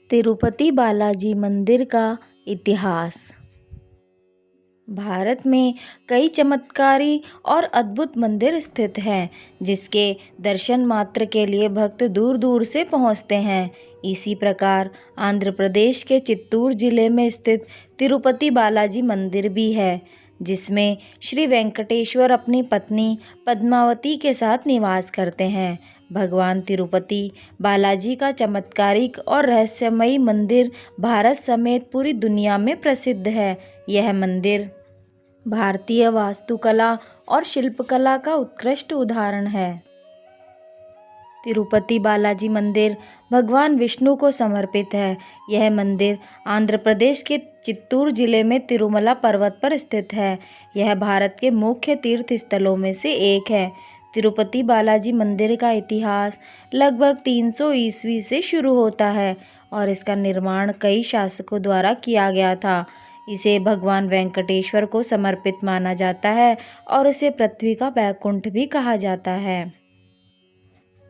तिरुपति बालाजी मंदिर का इतिहास। भारत में कई चमत्कारी और अद्भुत मंदिर स्थित हैं, जिसके दर्शन मात्र के लिए भक्त दूर दूर से पहुंचते हैं। इसी प्रकार आंध्र प्रदेश के चित्तूर जिले में स्थित तिरुपति बालाजी मंदिर भी है, जिसमें श्री वेंकटेश्वर अपनी पत्नी पद्मावती के साथ निवास करते हैं। भगवान तिरुपति बालाजी का चमत्कारिक और रहस्यमयी मंदिर भारत समेत पूरी दुनिया में प्रसिद्ध है। यह मंदिर भारतीय वास्तुकला और शिल्पकला का उत्कृष्ट उदाहरण है। तिरुपति बालाजी मंदिर भगवान विष्णु को समर्पित है। यह मंदिर आंध्र प्रदेश के चित्तूर जिले में तिरुमला पर्वत पर स्थित है। यह भारत के मुख्य तीर्थ स्थलों में से एक है। तिरुपति बालाजी मंदिर का इतिहास लगभग 300 ईस्वी से शुरू होता है और इसका निर्माण कई शासकों द्वारा किया गया था। इसे भगवान वेंकटेश्वर को समर्पित माना जाता है और इसे पृथ्वी का बैकुंठ भी कहा जाता है।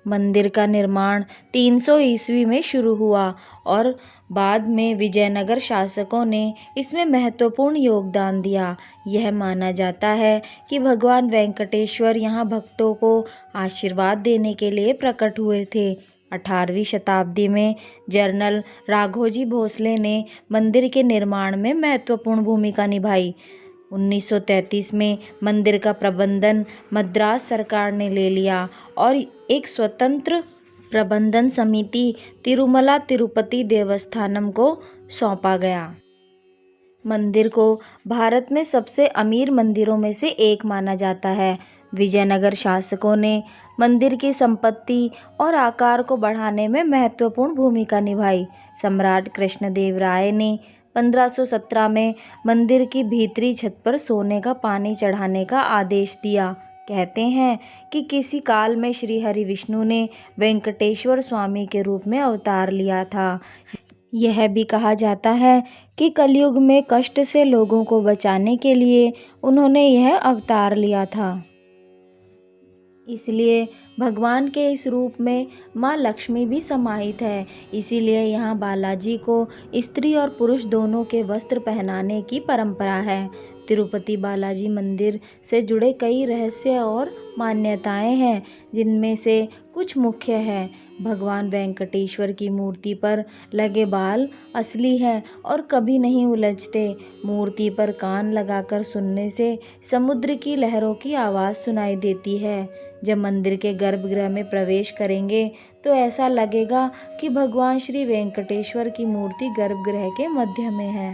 मंदिर का निर्माण 300 ईस्वी में शुरू हुआ और बाद में विजयनगर शासकों ने इसमें महत्वपूर्ण योगदान दिया। यह माना जाता है कि भगवान वेंकटेश्वर यहाँ भक्तों को आशीर्वाद देने के लिए प्रकट हुए थे। 18वीं शताब्दी में जनरल राघोजी भोसले ने मंदिर के निर्माण में महत्वपूर्ण भूमिका निभाई। 1933 में मंदिर का प्रबंधन मद्रास सरकार ने ले लिया और एक स्वतंत्र प्रबंधन समिति तिरुमला तिरुपति देवस्थानम को सौंपा गया। मंदिर को भारत में सबसे अमीर मंदिरों में से एक माना जाता है। विजयनगर शासकों ने मंदिर की संपत्ति और आकार को बढ़ाने में महत्वपूर्ण भूमिका निभाई। सम्राट कृष्णदेव राय ने 1517 में मंदिर की भीतरी छत पर सोने का पानी चढ़ाने का आदेश दिया। कहते हैं कि किसी काल में श्री हरि विष्णु ने वेंकटेश्वर स्वामी के रूप में अवतार लिया था। यह भी कहा जाता है कि कलयुग में कष्ट से लोगों को बचाने के लिए उन्होंने यह अवतार लिया था। इसलिए भगवान के इस रूप में माँ लक्ष्मी भी समाहित है। इसीलिए यहाँ बालाजी को स्त्री और पुरुष दोनों के वस्त्र पहनाने की परंपरा है। तिरुपति बालाजी मंदिर से जुड़े कई रहस्य और मान्यताएं हैं, जिनमें से कुछ मुख्य हैं। भगवान वेंकटेश्वर की मूर्ति पर लगे बाल असली हैं और कभी नहीं उलझते। मूर्ति पर कान लगाकर सुनने से समुद्र की लहरों की आवाज़ सुनाई देती है। जब मंदिर के गर्भगृह में प्रवेश करेंगे तो ऐसा लगेगा कि भगवान श्री वेंकटेश्वर की मूर्ति गर्भगृह के मध्य में है।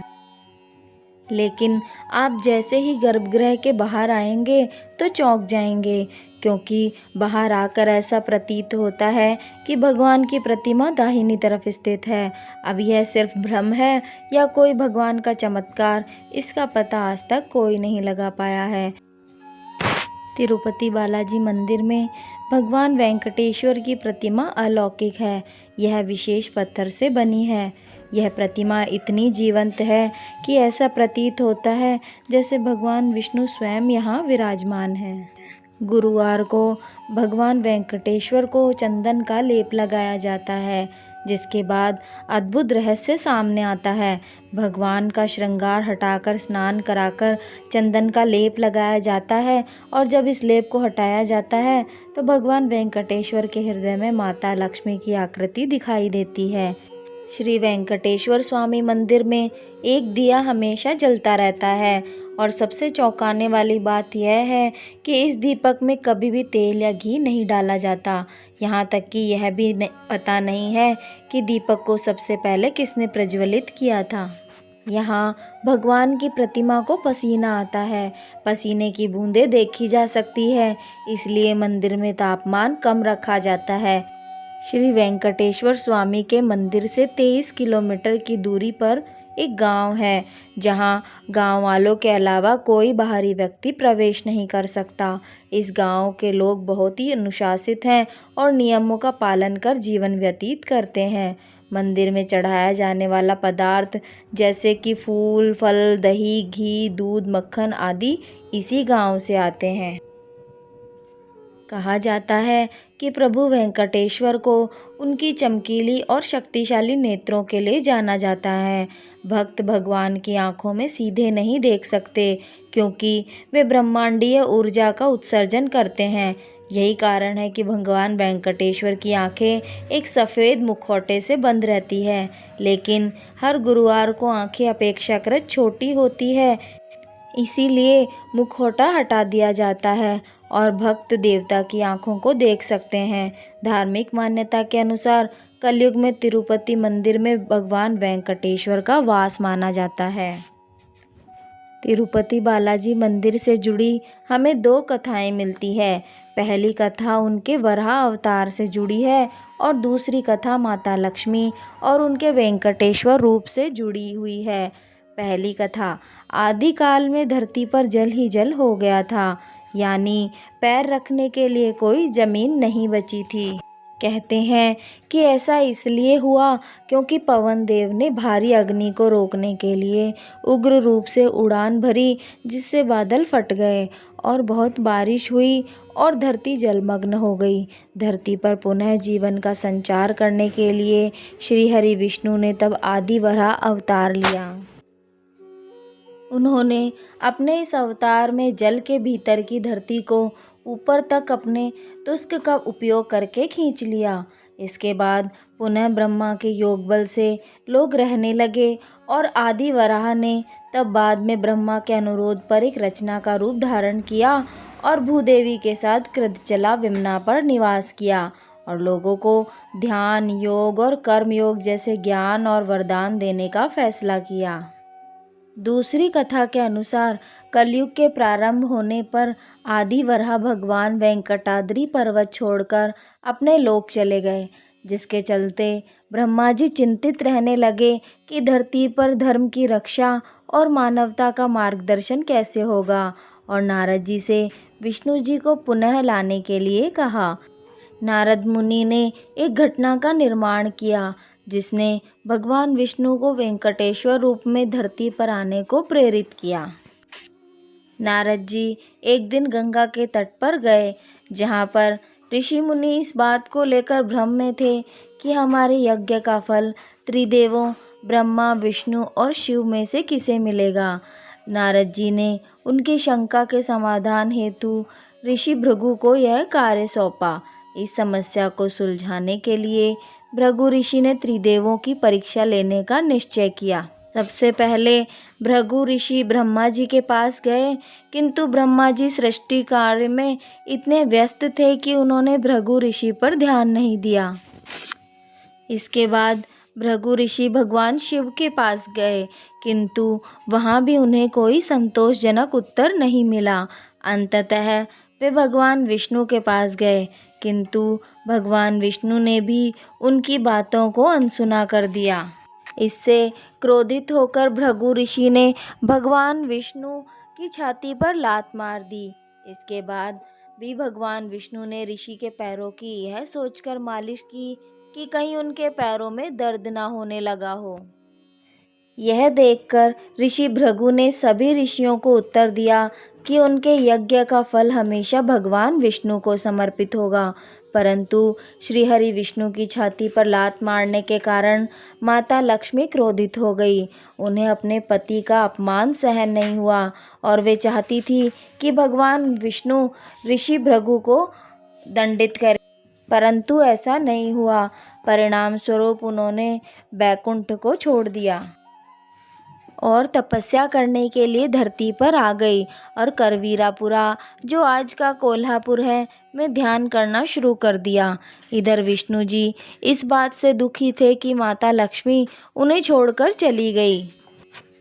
लेकिन आप जैसे ही गर्भगृह के बाहर आएंगे तो चौंक जाएंगे, क्योंकि बाहर आकर ऐसा प्रतीत होता है कि भगवान की प्रतिमा दाहिनी तरफ स्थित है। अब यह सिर्फ भ्रम है या कोई भगवान का चमत्कार, इसका पता आज तक कोई नहीं लगा पाया है। तिरुपति बालाजी मंदिर में भगवान वेंकटेश्वर की प्रतिमा अलौकिक है। यह विशेष पत्थर से बनी है। यह प्रतिमा इतनी जीवंत है कि ऐसा प्रतीत होता है जैसे भगवान विष्णु स्वयं यहाँ विराजमान हैं। गुरुवार को भगवान वेंकटेश्वर को चंदन का लेप लगाया जाता है, जिसके बाद अद्भुत रहस्य सामने आता है। भगवान का श्रृंगार हटाकर स्नान कराकर चंदन का लेप लगाया जाता है और जब इस लेप को हटाया जाता है तो भगवान वेंकटेश्वर के हृदय में माता लक्ष्मी की आकृति दिखाई देती है। श्री वेंकटेश्वर स्वामी मंदिर में एक दिया हमेशा जलता रहता है और सबसे चौंकाने वाली बात यह है कि इस दीपक में कभी भी तेल या घी नहीं डाला जाता। यहाँ तक कि यह भी पता नहीं है कि दीपक को सबसे पहले किसने प्रज्वलित किया था। यहाँ भगवान की प्रतिमा को पसीना आता है। पसीने की बूंदें देखी जा सकती है, इसलिए मंदिर में तापमान कम रखा जाता है। श्री वेंकटेश्वर स्वामी के मंदिर से 23 किलोमीटर की दूरी पर एक गांव है, जहां गांव वालों के अलावा कोई बाहरी व्यक्ति प्रवेश नहीं कर सकता। इस गांव के लोग बहुत ही अनुशासित हैं और नियमों का पालन कर जीवन व्यतीत करते हैं। मंदिर में चढ़ाया जाने वाला पदार्थ जैसे कि फूल, फल, दही, घी, दूध, मक्खन आदि इसी गांव से आते हैं। कहा जाता है कि प्रभु वेंकटेश्वर को उनकी चमकीली और शक्तिशाली नेत्रों के लिए जाना जाता है। भक्त भगवान की आंखों में सीधे नहीं देख सकते क्योंकि वे ब्रह्मांडीय ऊर्जा का उत्सर्जन करते हैं। यही कारण है कि भगवान वेंकटेश्वर की आंखें एक सफ़ेद मुखौटे से बंद रहती है, लेकिन हर गुरुवार को आंखें अपेक्षाकृत छोटी होती है, इसीलिए मुखौटा हटा दिया जाता है और भक्त देवता की आंखों को देख सकते हैं। धार्मिक मान्यता के अनुसार कलयुग में तिरुपति मंदिर में भगवान वेंकटेश्वर का वास माना जाता है। तिरुपति बालाजी मंदिर से जुड़ी हमें 2 कथाएं मिलती है। पहली कथा उनके वराह अवतार से जुड़ी है और दूसरी कथा माता लक्ष्मी और उनके वेंकटेश्वर रूप से जुड़ी हुई है। पहली कथा, आदिकाल में धरती पर जल ही जल हो गया था, यानी पैर रखने के लिए कोई जमीन नहीं बची थी। कहते हैं कि ऐसा इसलिए हुआ क्योंकि पवन देव ने भारी अग्नि को रोकने के लिए उग्र रूप से उड़ान भरी, जिससे बादल फट गए और बहुत बारिश हुई और धरती जलमग्न हो गई। धरती पर पुनः जीवन का संचार करने के लिए श्री हरि विष्णु ने तब आदि वराह अवतार लिया। उन्होंने अपने इस अवतार में जल के भीतर की धरती को ऊपर तक अपने तुस्क का उपयोग करके खींच लिया। इसके बाद पुनः ब्रह्मा के योग बल से लोग रहने लगे और आदि वराह ने तब बाद में ब्रह्मा के अनुरोध पर एक रचना का रूप धारण किया और भूदेवी के साथ कृतचला विमना पर निवास किया और लोगों को ध्यान योग और कर्म योग जैसे ज्ञान और वरदान देने का फैसला किया। दूसरी कथा के अनुसार कलयुग के प्रारंभ होने पर आदि वराह भगवान वेंकटाद्रि पर्वत छोड़कर अपने लोक चले गए, जिसके चलते ब्रह्मा जी चिंतित रहने लगे कि धरती पर धर्म की रक्षा और मानवता का मार्गदर्शन कैसे होगा, और नारद जी से विष्णु जी को पुनः लाने के लिए कहा। नारद मुनि ने एक घटना का निर्माण किया जिसने भगवान विष्णु को वेंकटेश्वर रूप में धरती पर आने को प्रेरित किया। नारद जी एक दिन गंगा के तट पर गए, जहाँ पर ऋषि मुनि इस बात को लेकर भ्रम में थे कि हमारे यज्ञ का फल त्रिदेवों ब्रह्मा विष्णु और शिव में से किसे मिलेगा। नारद जी ने उनकी शंका के समाधान हेतु ऋषि भृगु को यह कार्य सौंपा। इस समस्या को सुलझाने के लिए भृगु ऋषि ने त्रिदेवों की परीक्षा लेने का निश्चय किया। सबसे पहले भृगु ऋषि ब्रह्मा जी के पास गए, किंतु ब्रह्मा जी सृष्टि कार्य में इतने व्यस्त थे कि उन्होंने भृगु ऋषि पर ध्यान नहीं दिया। इसके बाद भृगु ऋषि भगवान शिव के पास गए, किंतु वहाँ भी उन्हें कोई संतोषजनक उत्तर नहीं मिला। अंततः वे भगवान विष्णु के पास गए, किंतु भगवान विष्णु ने भी उनकी बातों को अनसुना कर दिया। इससे क्रोधित होकर भृगु ऋषि ने भगवान विष्णु की छाती पर लात मार दी। इसके बाद भी भगवान विष्णु ने ऋषि के पैरों की यह सोचकर मालिश की कि कहीं उनके पैरों में दर्द ना होने लगा हो। यह देखकर ऋषि भृगु ने सभी ऋषियों को उत्तर दिया कि उनके यज्ञ का फल हमेशा भगवान विष्णु को समर्पित होगा, परंतु श्री हरि विष्णु की छाती पर लात मारने के कारण माता लक्ष्मी क्रोधित हो गई। उन्हें अपने पति का अपमान सहन नहीं हुआ और वे चाहती थी कि भगवान विष्णु ऋषि भृगु को दंडित करें, परंतु ऐसा नहीं हुआ। परिणाम स्वरूप उन्होंने बैकुंठ को छोड़ दिया और तपस्या करने के लिए धरती पर आ गई और करवीरापुरा, जो आज का कोल्हापुर है, में ध्यान करना शुरू कर दिया। इधर विष्णु जी इस बात से दुखी थे कि माता लक्ष्मी उन्हें छोड़कर चली गई।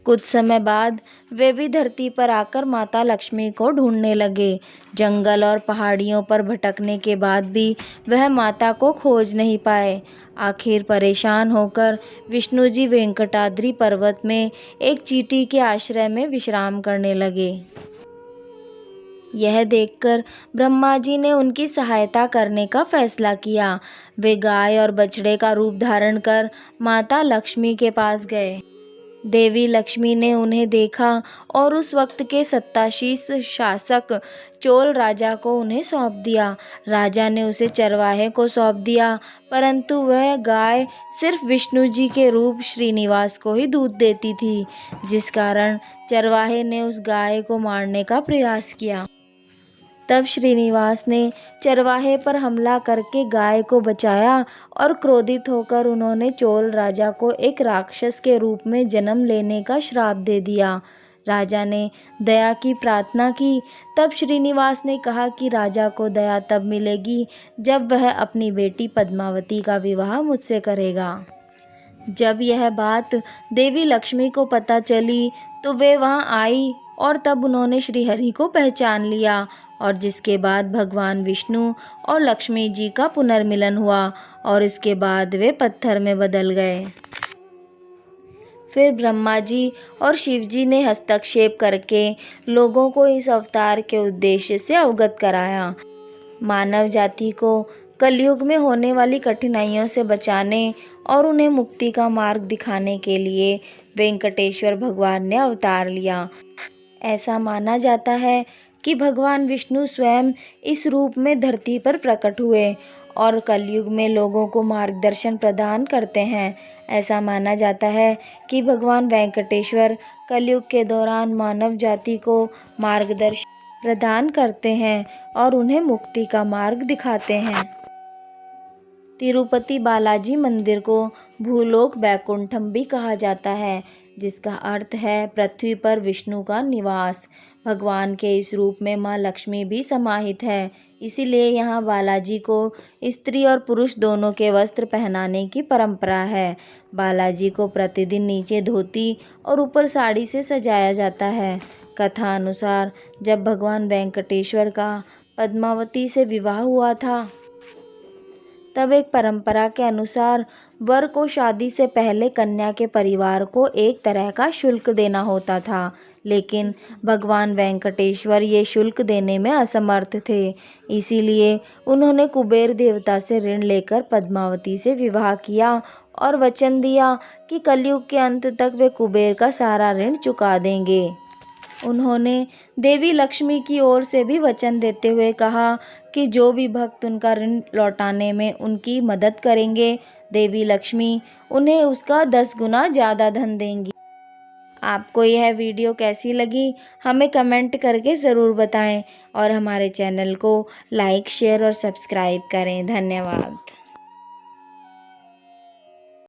कुछ समय बाद वे भी धरती पर आकर माता लक्ष्मी को ढूंढने लगे। जंगल और पहाड़ियों पर भटकने के बाद भी वह माता को खोज नहीं पाए। आखिर परेशान होकर विष्णु जी वेंकटाद्रि पर्वत में एक चींटी के आश्रय में विश्राम करने लगे। यह देखकर ब्रह्मा जी ने उनकी सहायता करने का फैसला किया। वे गाय और बछड़े का रूप धारण कर माता लक्ष्मी के पास गए। देवी लक्ष्मी ने उन्हें देखा और उस वक्त के सत्ताशीष शासक चोल राजा को उन्हें सौंप दिया। राजा ने उसे चरवाहे को सौंप दिया, परंतु वह गाय सिर्फ विष्णु जी के रूप श्रीनिवास को ही दूध देती थी, जिस कारण चरवाहे ने उस गाय को मारने का प्रयास किया। तब श्रीनिवास ने चरवाहे पर हमला करके गाय को बचाया और क्रोधित होकर उन्होंने चोल राजा को एक राक्षस के रूप में जन्म लेने का श्राप दे दिया। राजा ने दया की प्रार्थना की। तब श्रीनिवास ने कहा कि राजा को दया तब मिलेगी जब वह अपनी बेटी पद्मावती का विवाह मुझसे करेगा। जब यह बात देवी लक्ष्मी को पता चली तो वे वहां आई और तब उन्होंने श्रीहरि को पहचान लिया, और जिसके बाद भगवान विष्णु और लक्ष्मी जी का पुनर्मिलन हुआ और इसके बाद वे पत्थर में बदल गए। फिर ब्रह्मा जी और शिव जी ने हस्तक्षेप करके लोगों को इस अवतार के उद्देश्य से अवगत कराया। मानव जाति को कलयुग में होने वाली कठिनाइयों से बचाने और उन्हें मुक्ति का मार्ग दिखाने के लिए वेंकटेश्वर भगवान ने अवतार लिया। ऐसा माना जाता है कि भगवान विष्णु स्वयं इस रूप में धरती पर प्रकट हुए और कलयुग में लोगों को मार्गदर्शन प्रदान करते हैं। ऐसा माना जाता है कि भगवान वेंकटेश्वर कलयुग के दौरान मानव जाति को मार्गदर्शन प्रदान करते हैं और उन्हें मुक्ति का मार्ग दिखाते हैं। तिरुपति बालाजी मंदिर को भूलोक वैकुंठम भी कहा जाता है, जिसका अर्थ है पृथ्वी पर विष्णु का निवास। भगवान के इस रूप में माँ लक्ष्मी भी समाहित है, इसीलिए यहाँ बालाजी को स्त्री और पुरुष दोनों के वस्त्र पहनाने की परंपरा है। बालाजी को प्रतिदिन नीचे धोती और ऊपर साड़ी से सजाया जाता है। कथा अनुसार जब भगवान वेंकटेश्वर का पद्मावती से विवाह हुआ था, तब एक परंपरा के अनुसार वर को शादी से पहले कन्या के परिवार को एक तरह का शुल्क देना होता था, लेकिन भगवान वेंकटेश्वर ये शुल्क देने में असमर्थ थे। इसीलिए उन्होंने कुबेर देवता से ऋण लेकर पद्मावती से विवाह किया और वचन दिया कि कलयुग के अंत तक वे कुबेर का सारा ऋण चुका देंगे। उन्होंने देवी लक्ष्मी की ओर से भी वचन देते हुए कहा कि जो भी भक्त उनका ऋण लौटाने में उनकी मदद करेंगे, देवी लक्ष्मी उन्हें उसका 10 गुना ज़्यादा धन देंगी। आपको यह वीडियो कैसी लगी हमें कमेंट करके ज़रूर बताएं और हमारे चैनल को लाइक, शेयर और सब्सक्राइब करें। धन्यवाद।